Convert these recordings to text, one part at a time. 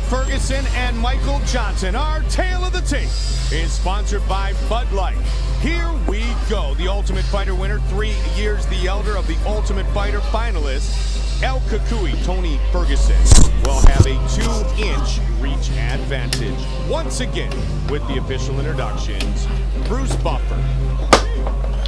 Ferguson and Michael Johnson. Our tale of the tape is sponsored by Bud Light. Here we go. The Ultimate Fighter winner, 3 years the elder of the Ultimate Fighter finalist, El Kukui, Tony Ferguson, will have a 2-inch reach advantage. Once again, with the official introductions, Bruce Buffer.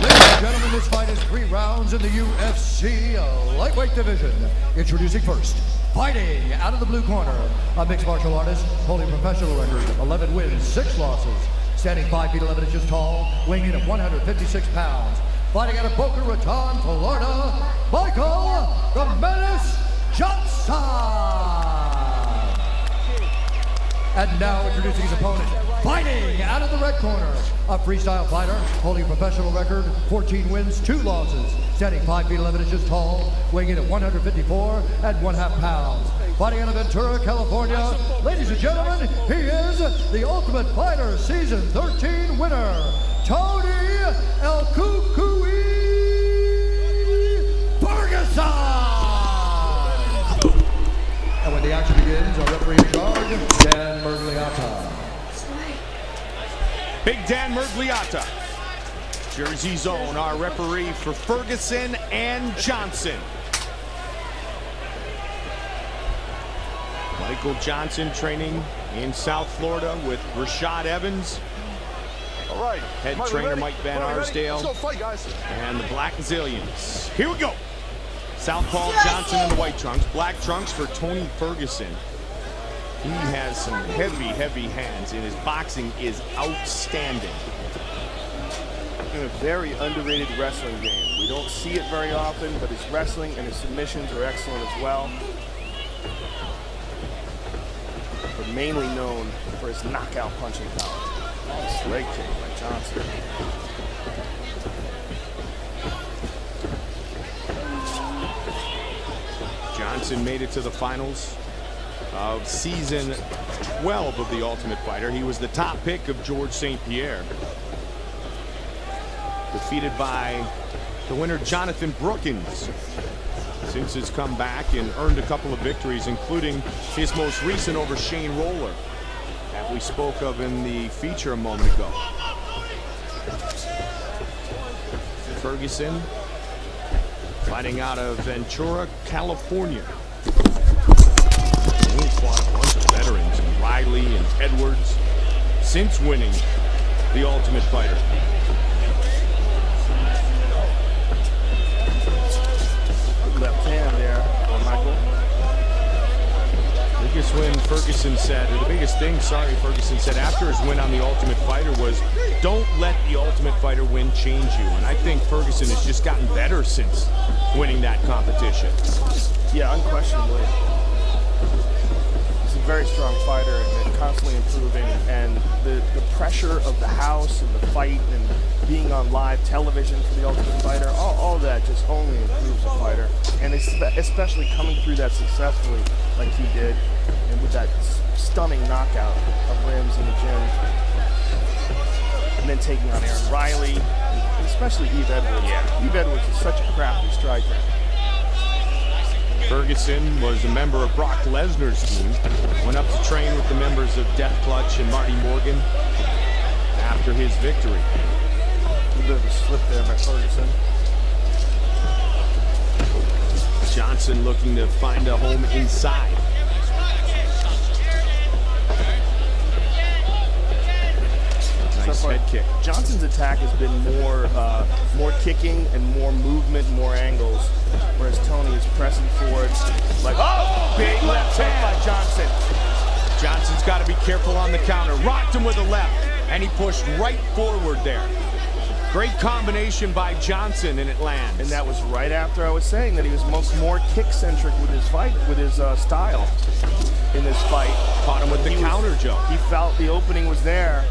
Ladies and gentlemen, this fight is 3 rounds in the UFC lightweight division. Introducing first, fighting out of the blue corner, a mixed martial artist, holding professional record, 11 wins, 6 losses, standing 5 feet 11 inches tall, weighing in at 156 pounds. Fighting out of Boca Raton, Florida, Michael the Menace Johnson. And now introducing his opponent, fighting out of the red corner, a freestyle fighter, holding a professional record, 14 wins, 2 losses, standing 5 feet 11 inches tall, weighing in at 154 and 1/2 pounds. Fighting out of Ventura, California, ladies and gentlemen, he is the Ultimate Fighter Season 13 winner, Tony El Kukui Ferguson! And when the action begins, our referee in charge, Dan Mergliata. Big Dan Mergliata, Jersey's own, our referee for Ferguson and Johnson. Michael Johnson training in South Florida with Rashad Evans. All right. Head trainer Mike Van Arsdale. Let's go fight, guys. And the Black Zillions. Here we go. Southpaw Johnson in the white trunks. Black trunks for Tony Ferguson. He has some heavy hands, and his boxing is outstanding. In a very underrated wrestling game. We don't see it very often, but his wrestling and his submissions are excellent as well. But mainly known for his knockout punching power. Nice leg kick by Johnson. Johnson made it to the finals of season 12 of the Ultimate Fighter. He was the top pick of George St. Pierre. Defeated by the winner Jonathan Brookins. Since his comeback and earned a couple of victories, including his most recent over Shane Roller that we spoke of in the feature a moment ago. Ferguson fighting out of Ventura, California. He fought a bunch of veterans, and Riley and Edwards, since winning the Ultimate Fighter. Left hand there on Michael. Biggest win Ferguson said, or the biggest thing, Ferguson said after his win on the Ultimate Fighter was, don't let the Ultimate Fighter win change you. And I think Ferguson has just gotten better since winning that competition. Yeah, unquestionably. He's a very strong fighter and constantly improving. And the pressure of the house and the fight and being on live television for the Ultimate Fighter, all that just only improves a fighter. And especially coming through that successfully like he did, and with that stunning knockout of Rims in the gym. And then taking on Aaron Riley, and especially Eve Edwards. Yeah. Eve Edwards is such a crafty striker. Ferguson was a member of Brock Lesnar's team, went up to train with the members of Death Clutch and Marty Morgan after his victory. A bit of a slip there by Ferguson. Johnson looking to find a home inside. Nice head kick. Johnson's attack has been more kicking and more movement, more angles, whereas Tony is pressing forward. Like, oh, big left hand by Johnson. Johnson's got to be careful on the counter. Rocked him with a left, and he pushed right forward there. Great combination by Johnson, and it lands. And that was right after I was saying that he was more kick-centric with his fight, with his style in this fight. Caught him with the counter, Joe. He felt the opening was there.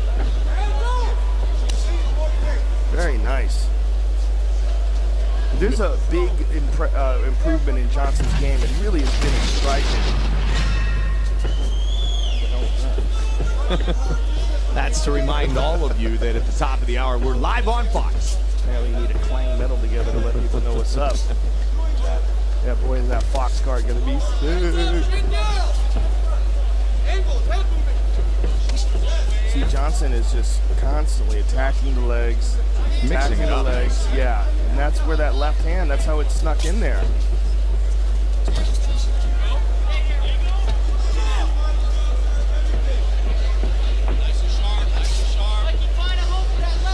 Very nice. There's a big improvement in Johnson's game. It really has been his striking. That's to remind all of you that at the top of the hour, we're live on Fox. Apparently you need a clang metal together to let people know what's up. Yeah, boy, is that Fox card gonna be sick. See, Johnson is just constantly attacking the legs, Mixing it up. legs. Yeah, and that's where that left hand, that's how it snuck in there.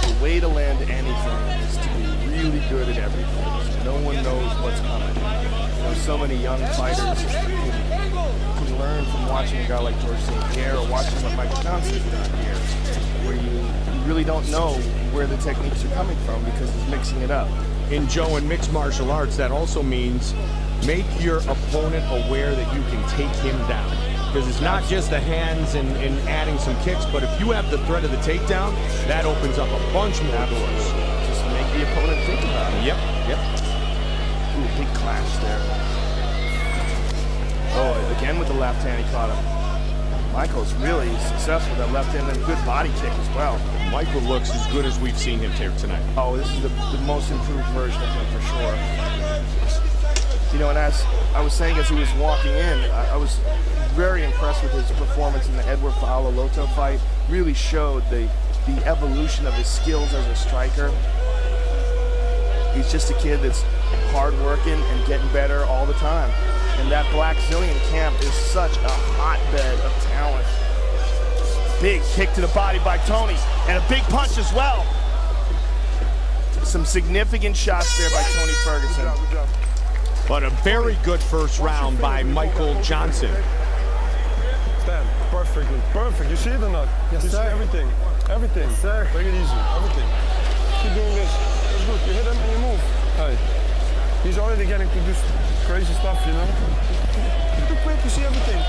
The way to land anything is to be really good at everything. No one knows what's coming. You know, so many young fighters can learn from watching a guy like George St. Pierre or watching what Michael Johnson's done here, where you really don't know where the techniques are coming from because he's mixing it up. In Joe and mixed martial arts, that also means make your opponent aware that you can take him down. Because it's not just the hands and adding some kicks, but if you have the threat of the takedown, that opens up a bunch more doors. Just make the opponent think about it. Yep. Ooh, big clash there. Oh, again with the left hand, he caught him. Michael's really successful with that left hand and a good body kick as well. Michael looks as good as we've seen him here tonight. Oh, this is the most improved version of him for sure. You know, and as I was saying as he was walking in, I was very impressed with his performance in the Edward Faala-Loto fight. Really showed the evolution of his skills as a striker. He's just a kid that's hard-working and getting better all the time. And that Black Zillion camp is such a hotbed of talent. Big kick to the body by Tony, and a big punch as well. Some significant shots there by Tony Ferguson. Good job. But a very good first round by Michael Johnson. Stand. Perfectly. Perfect. You see it or not? Yes, you sir. See everything. Everything. Yes, sir. Take it easy. Everything. Keep doing this. That's good. You hit him and you move. Hey. He's already getting to do crazy stuff, you know? You're too quick. You see everything.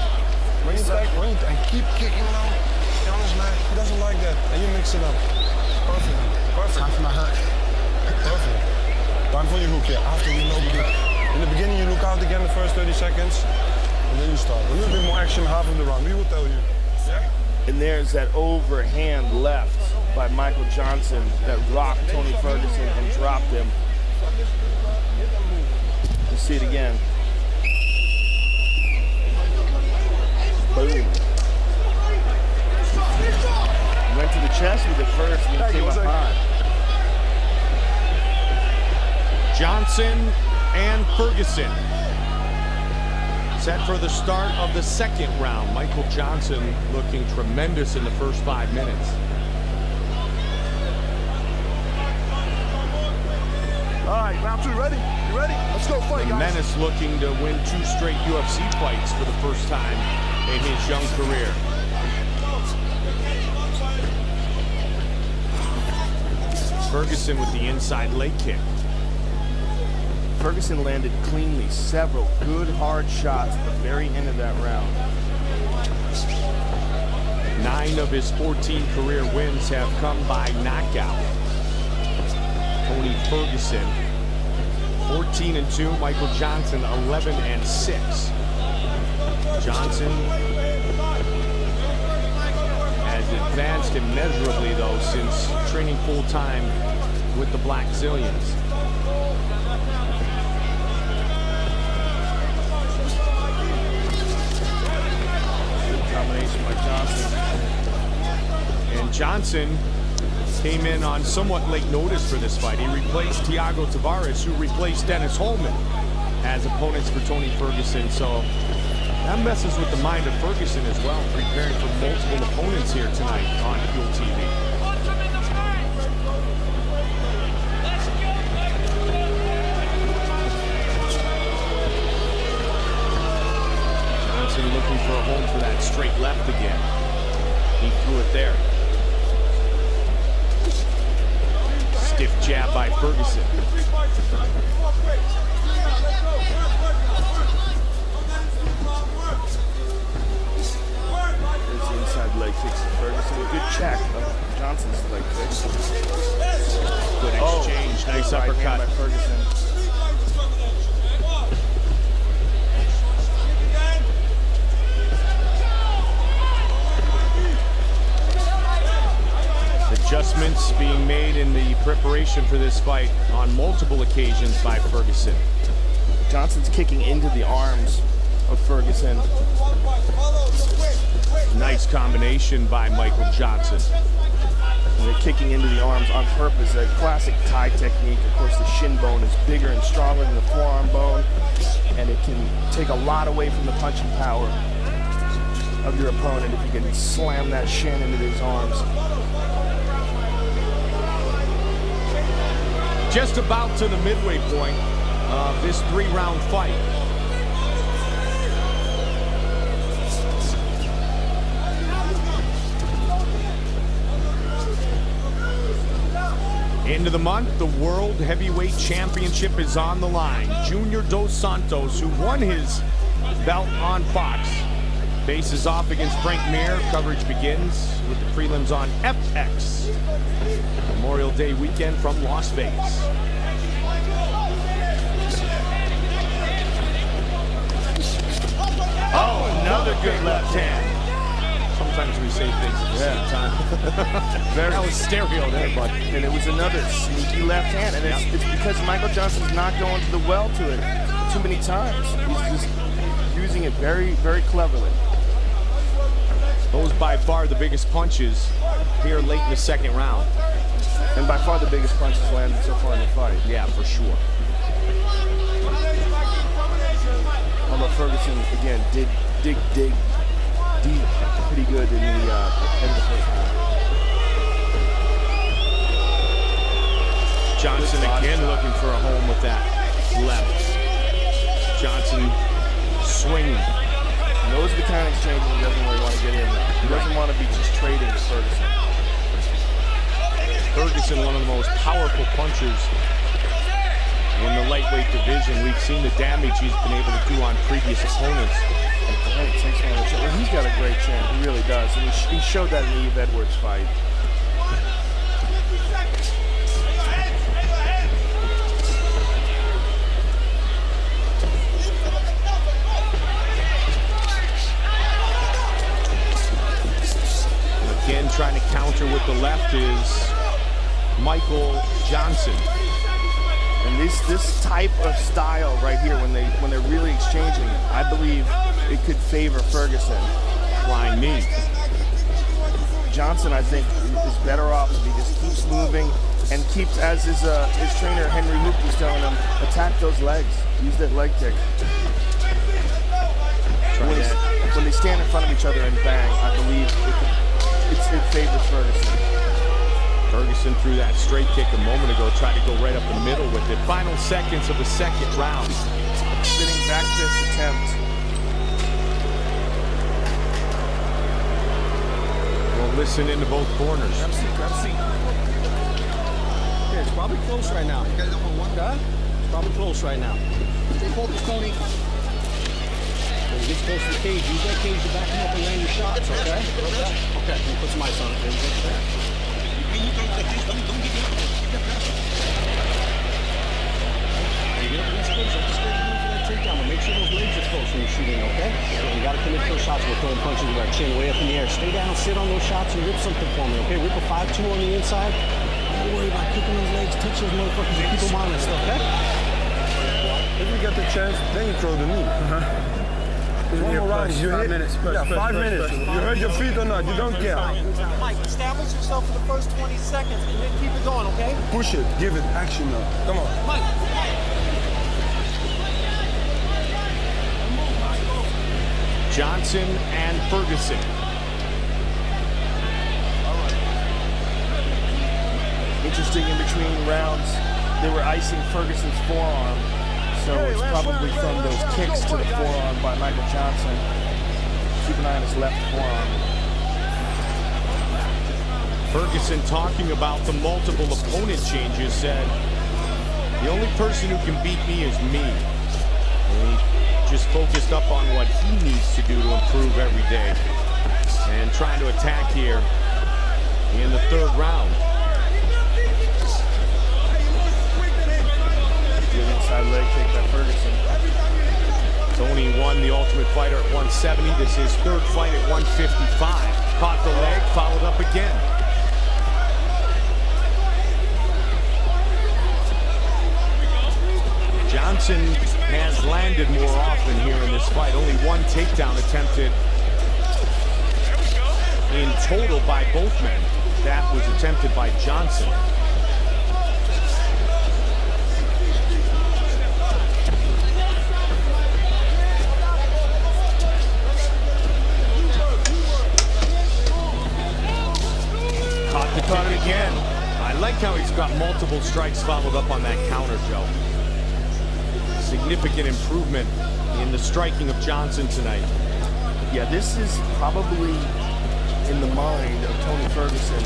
When you take, and keep kicking now. He doesn't like that. And you mix it up. Perfect. Perfect. Time for my hook. Perfect. Time for your hook, yeah. After you know in the beginning, you look out again the first 30 seconds, and then you start. A little bit more action half of the round. We will tell you. Yeah? And there's that overhand left by Michael Johnson that rocked Tony Ferguson and dropped him. Let's see it again. Boom. Went to the chest with it first and then came up high. Johnson and Ferguson set for the start of the second round. Michael Johnson looking tremendous in the first 5 minutes. All right, round two, ready? You ready? Let's go fight, guys. Menace looking to win 2 straight UFC fights for the first time in his young career. Ferguson with the inside leg kick. Ferguson landed cleanly several good hard shots at the very end of that round. 9 of his 14 career wins have come by knockout. Tony Ferguson 14-2, Michael Johnson 11-6. Johnson has advanced immeasurably though since training full-time with the Black Zillions. Combination by Johnson. And Johnson came in on somewhat late notice for this fight. He replaced Thiago Tavares, who replaced Dennis Holman as opponents for Tony Ferguson. So that messes with the mind of Ferguson as well, preparing for multiple opponents here tonight on Fuel TV. Johnson looking for a home for that straight left again. He threw it there. Stiff jab by Ferguson. There's the inside leg kicks of Ferguson. A good check of Johnson's leg kicks. Good exchange. Nice Right hand uppercut. by Ferguson. Adjustments being made in the preparation for this fight on multiple occasions by Ferguson. Johnson's kicking into the arms of Ferguson. Nice combination by Michael Johnson. And they're kicking into the arms on purpose, a classic Thai technique. Of course, the shin bone is bigger and stronger than the forearm bone, and it can take a lot away from the punching power of your opponent if you can slam that shin into his arms. Just about to the midway point of this 3-round fight. Into the month, the World Heavyweight Championship is on the line. Junior Dos Santos, who won his belt on Fox, faces off against Frank Mir. Coverage begins with the prelims on FX. Memorial Day weekend from Las Vegas. Oh, another good left hand. Sometimes we say things at the same time. That was stereo there, bud. And it was another sneaky left hand, and it's because Michael Johnson's not going to the well to it too many times. He's just using it very, very cleverly. Those by far the biggest punches here late in the second round. And by far the biggest punches landed so far in the fight. Yeah, for sure. Although Ferguson, again, did dig deep pretty good in the end of the first round. Johnson again looking for a home with that left. Johnson swinging. And those are the kind of exchanges he doesn't really want to get in there. He doesn't want to be just trading with Ferguson. Ferguson, one of the most powerful punchers in the lightweight division. We've seen the damage he's been able to do on previous opponents. And he takes one of the chin. Well, he's got a great chin. He really does. And he showed that in the Eve Edwards fight. Again, trying to counter with the left is Michael Johnson. And this type of style right here, when they're really exchanging, I believe it could favor Ferguson. Flying knee. Johnson, I think, is better off if he just keeps moving and keeps, as his trainer Henry Hoop was telling him, attack those legs. Use that leg kick. When they stand in front of each other and bang, I believe it favors Ferguson. Ferguson threw that straight kick a moment ago, tried to go right up the middle with it. Final seconds of the second round. Spinning back fist attempt. We'll listen into both corners. Grab a seat, grab a seat. Here, it's probably close right now. You guys don't want one guy? It's probably close right now. Stay focused, Tony. When he gets close to the cage, use that cage to back him up and land your shots, okay? Okay, let me put some ice on it. There you go. You get up against the cage, don't stay for that takedown, but make sure those legs are close when you're shooting, okay? You gotta commit those shots. We're throwing punches with our chin way up in the air. Stay down, sit on those shots, and rip something for me, okay? Rip a 5-2 on the inside. Don't worry about kicking those legs, touch those motherfuckers, and keep them honest, okay? If you get the chance, then you throw the knee. One more round. You hit. 5 minutes. Yeah, 5 minutes. You hurt your feet or not, you don't care. Mike, establish yourself for the first 20 seconds and then keep it going, okay? Push it. Give it action now. Come on. Mike. Johnson and Ferguson. Interesting, in between rounds, they were icing Ferguson's forearm. So it's probably from those kicks to the forearm by Michael Johnson. Keep an eye on his left forearm. Ferguson, talking about the multiple opponent changes, said, the only person who can beat me is me. And he just focused up on what he needs to do to improve every day. And trying to attack here in the third round. Good inside leg kick by Ferguson. Tony won the Ultimate Fighter at 170. This is his third fight at 155. Caught the leg, followed up again. Johnson has landed more often here in this fight. Only one takedown attempted in total by both men. That was attempted by Johnson. Caught it again. I like how he's got multiple strikes followed up on that counter, Joe. Significant improvement in the striking of Johnson tonight. Yeah, this is probably, in the mind of Tony Ferguson,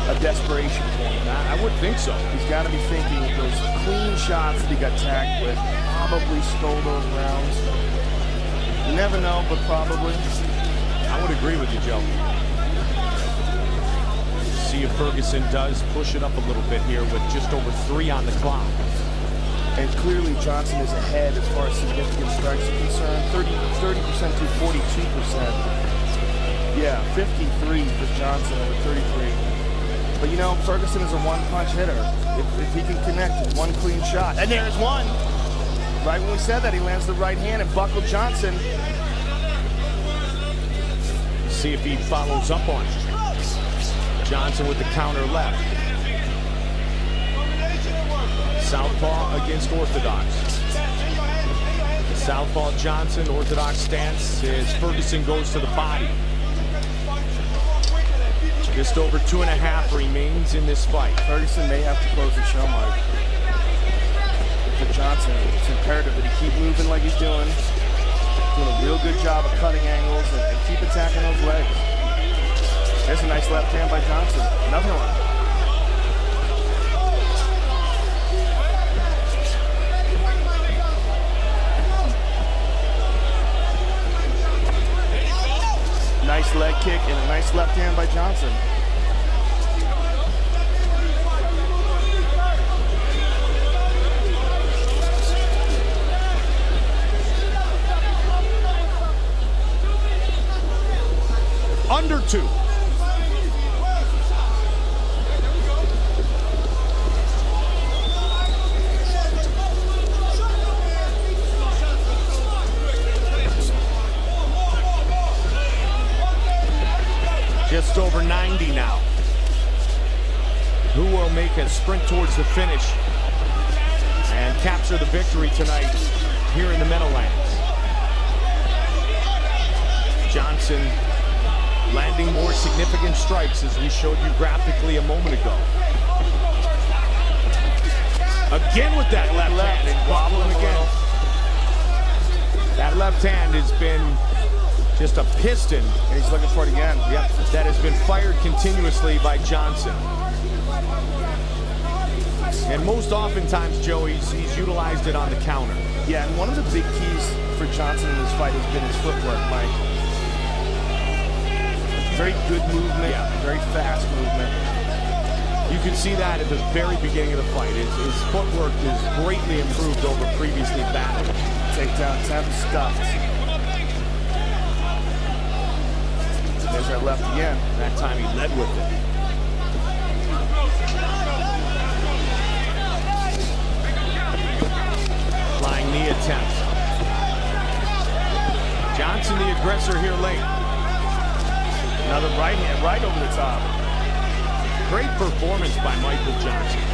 a desperation point. I would think so. He's got to be thinking those clean shots that he got tagged with probably stole those rounds. You never know, but probably. I would agree with you, Joe. See if Ferguson does push it up a little bit here with just over 3 on the clock. And clearly Johnson is ahead as far as significant strikes are concerned. 30% to 42%. Yeah, 53 for Johnson over 33. But you know, Ferguson is a one-punch hitter. If he can connect with one clean shot. And there's one! Right when we said that, he lands the right hand and buckled Johnson. See if he follows up on it. Johnson with the counter left. Southpaw against orthodox. Southpaw Johnson, orthodox stance as Ferguson goes to the body. Just over 2.5 remains in this fight. Ferguson may have to close the show, Mike. For Johnson, it's imperative that he keep moving like he's doing. Doing a real good job of cutting angles and keep attacking those legs. There's a nice left hand by Johnson. Another one. Nice leg kick and a nice left hand by Johnson. Under 2. Just over 90 now. Who will make a sprint towards the finish and capture the victory tonight here in the Meadowlands? Johnson landing more significant strikes as we showed you graphically a moment ago. Again with that left hand and wobbling again. That left hand has been just a piston. And he's looking for it again. Yep, that has been fired continuously by Johnson. And most oftentimes, Joe, he's utilized it on the counter. Yeah, and one of the big keys for Johnson in this fight has been his footwork, Mike. Very good movement, very fast movement. You can see that at the very beginning of the fight. His footwork is greatly improved over previously battled. Takedown attempt stuffed. There's our left again. That time he led with it. Flying knee attempt. Johnson the aggressor here late. Another right hand right over the top. Great performance by Michael Johnson.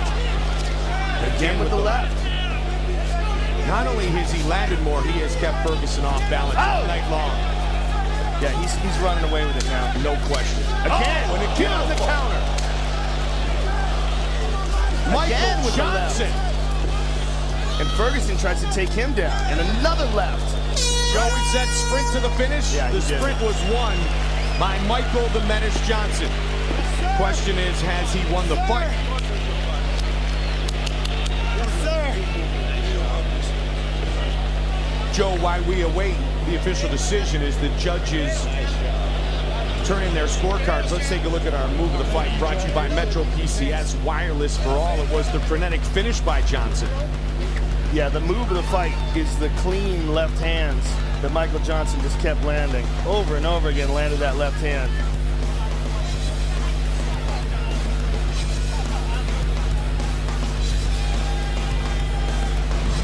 Again with the left. Not only has he landed more, he has kept Ferguson off balance all night long. Yeah, he's running away with it now. No question. Again, when it came on the counter. Again Michael with Johnson. And Ferguson tries to take him down. And another left. Joey said sprint to the finish. Yeah, the sprint was won by Michael the Menace Johnson. Question is, has he won the fight? Yes, sir. Joe, while we await the official decision as the judges turn in their scorecards, let's take a look at our move of the fight, brought to you by Metro PCS Wireless for All. It was the frenetic finish by Johnson. Yeah, the move of the fight is the clean left hands that Michael Johnson just kept landing. Over and over again, landed that left hand.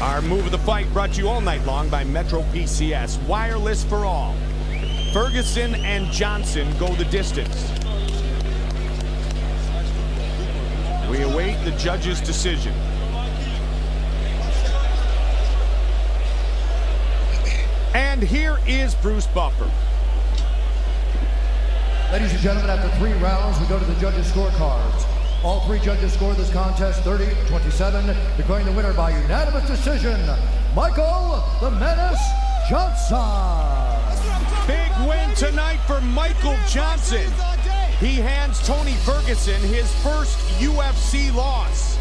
Our move of the fight brought to you all night long by Metro PCS, wireless for all. Ferguson and Johnson go the distance. We await the judge's decision. And here is Bruce Buffer. Ladies and gentlemen, after 3 rounds, we go to the judges' scorecards. All 3 judges scored this contest 30-27, declaring the winner by unanimous decision, Michael the Menace Johnson. Big win tonight for Michael Johnson. He hands Tony Ferguson his first UFC loss.